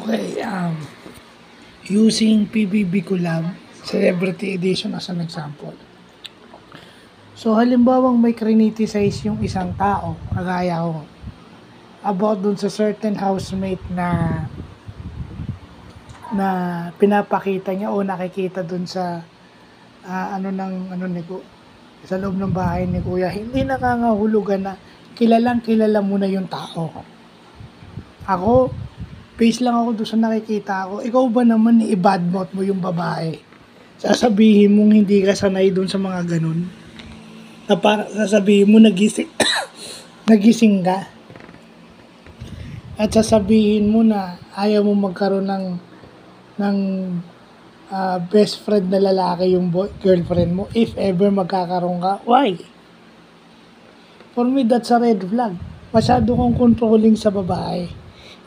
Okay, using PBB Collab, Celebrity Edition as an example. So, halimbawang may criticize yung isang tao, kagaya ko, about dun sa certain housemate na pinapakita niya o nakikita dun sa sa loob ng bahay ni Kuya, hindi nakangahulugan na kilala mo na yung tao. Ako, based lang ako doon sa nakikita ko. Ikaw ba naman i-badmouth mo yung babae? Sasabihin mong hindi ka sanay doon sa mga ganun? Sasabihin mo nagising ka? At sasabihin mo na ayaw mo magkaroon ng best friend na lalaki yung girlfriend mo if ever magkakaroon ka? Why? For me, that's a red flag. Masyado kang controlling sa babae.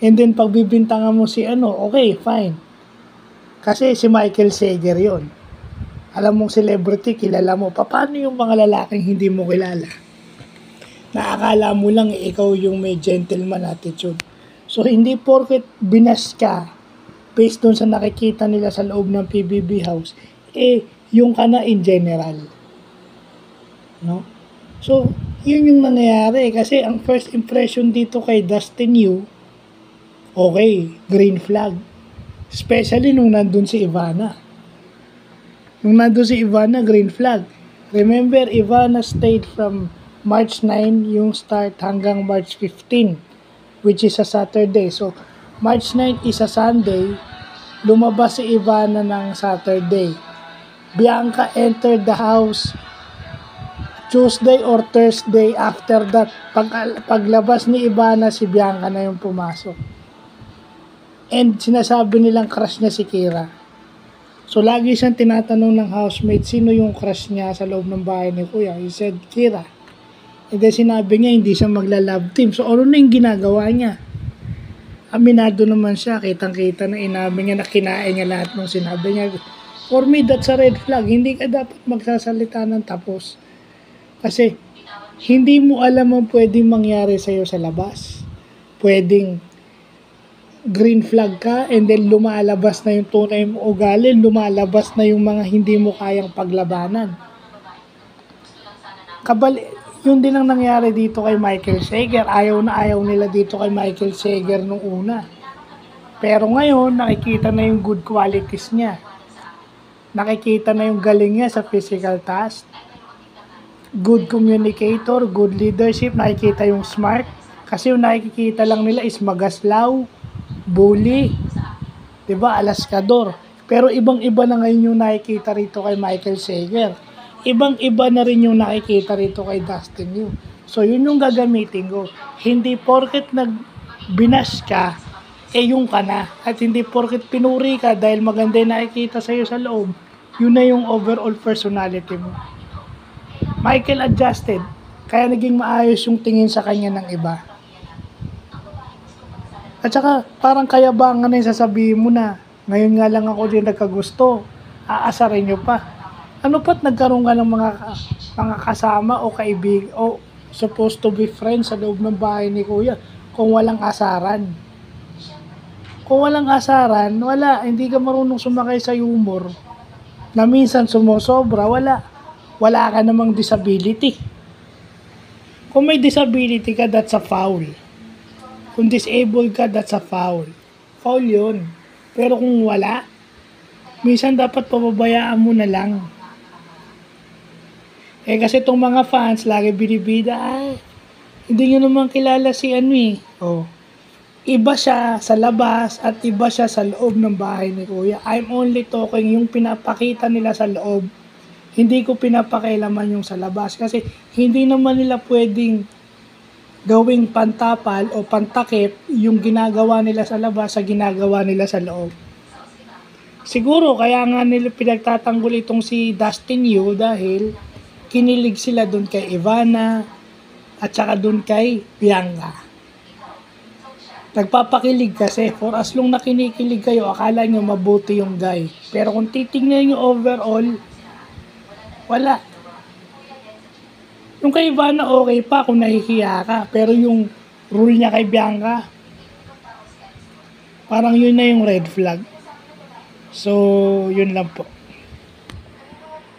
And then, pagbibintangan mo si okay, fine. Kasi si Michael Sager yon. Alam mong celebrity, kilala mo. Paano yung mga lalaking hindi mo kilala? Naakala mo lang ikaw yung may gentleman attitude. So, hindi porket binas ka, based doon sa nakikita nila sa loob ng PBB house, yung ka na in general. No? So, yun yung nangyayari. Kasi ang first impression dito kay Dustin Yu, okay, green flag. Especially nung nandun si Ivana. Nung nandun si Ivana, green flag. Remember, Ivana stayed from March 9 yung start hanggang March 15, which is a Saturday. So, March 9 is a Sunday, lumabas si Ivana ng Saturday. Bianca entered the house Tuesday or Thursday. After that, paglabas ni Ivana, si Bianca na yung pumasok. And sinasabi nilang crush niya si Kira. So, lagi siyang tinatanong ng housemate, sino yung crush niya sa loob ng bahay ni Kuya? He said, Kira. And then sinabi niya, hindi siya magla-love team. So, ano na yung ginagawa niya? Aminado naman siya, kitang-kita na inamin niya na kinain niya lahat ng sinabi niya. For me, that's a red flag. Hindi ka dapat magsasalita ng tapos. Kasi, hindi mo alam ang pwedeng mangyari sa'yo sa labas. Pwedeng green flag ka and then lumalabas na yung tunay mo ugali, lumalabas na yung mga hindi mo kayang paglabanan. Yun din ang nangyari dito kay Michael Sager. Ayaw nila dito kay Michael Sager nung una. Pero ngayon, nakikita na yung good qualities niya. Nakikita na yung galing niya sa physical task. Good communicator, good leadership, nakikita yung smart. Kasi yung nakikita lang nila is magaslaw, bully, diba, alaskador. Pero ibang-iba na ngayon yung nakikita rito kay Michael Sager. Ibang-iba na rin yung nakikita rito kay Dustin Yu. So, yun yung gagamitin ko. Hindi porket nagbinas ka, yung ka na. At hindi porket pinuri ka dahil maganda yung nakikita sa'yo sa loob, yun na yung overall personality mo. Michael adjusted, kaya naging maayos yung tingin sa kanya ng iba. At saka, parang kayabangan na yung sasabihin mo na, ngayon nga lang ako din nagkagusto, aasarin nyo pa. Ano pa't nagkaroon ka ng mga kasama o kaibig o supposed to be friends sa loob ng bahay ni Kuya kung walang asaran? Kung walang asaran, wala. Hindi ka marunong sumakay sa humor na minsan sumusobra, wala. Wala ka namang disability. Kung may disability ka, that's a foul. Kung disabled ka, that's a foul. Foul yun. Pero kung wala, minsan dapat pababayaan mo na lang. Kasi itong mga fans, lagi binibida, hindi nyo naman kilala si iba siya sa labas at iba siya sa loob ng bahay ni Kuya. I'm only talking yung pinapakita nila sa loob. Hindi ko pinapakailaman yung sa labas. Kasi hindi naman nila pwedeng gawing pantapal o pantakip yung ginagawa nila sa labas sa ginagawa nila sa loob. Siguro, kaya nga nila pinagtatanggol itong si Dustin Yu dahil kinilig sila dun kay Ivana at saka dun kay Bianca. Nagpapakilig kasi, for as long na kinikilig kayo, akala nyo mabuti yung guy. Pero kung titignan nyo overall, wala. Yung kay Ivana okay pa kung nahihiya ka, pero yung rule niya kay Bianca, parang yun na yung red flag. So, yun lang po.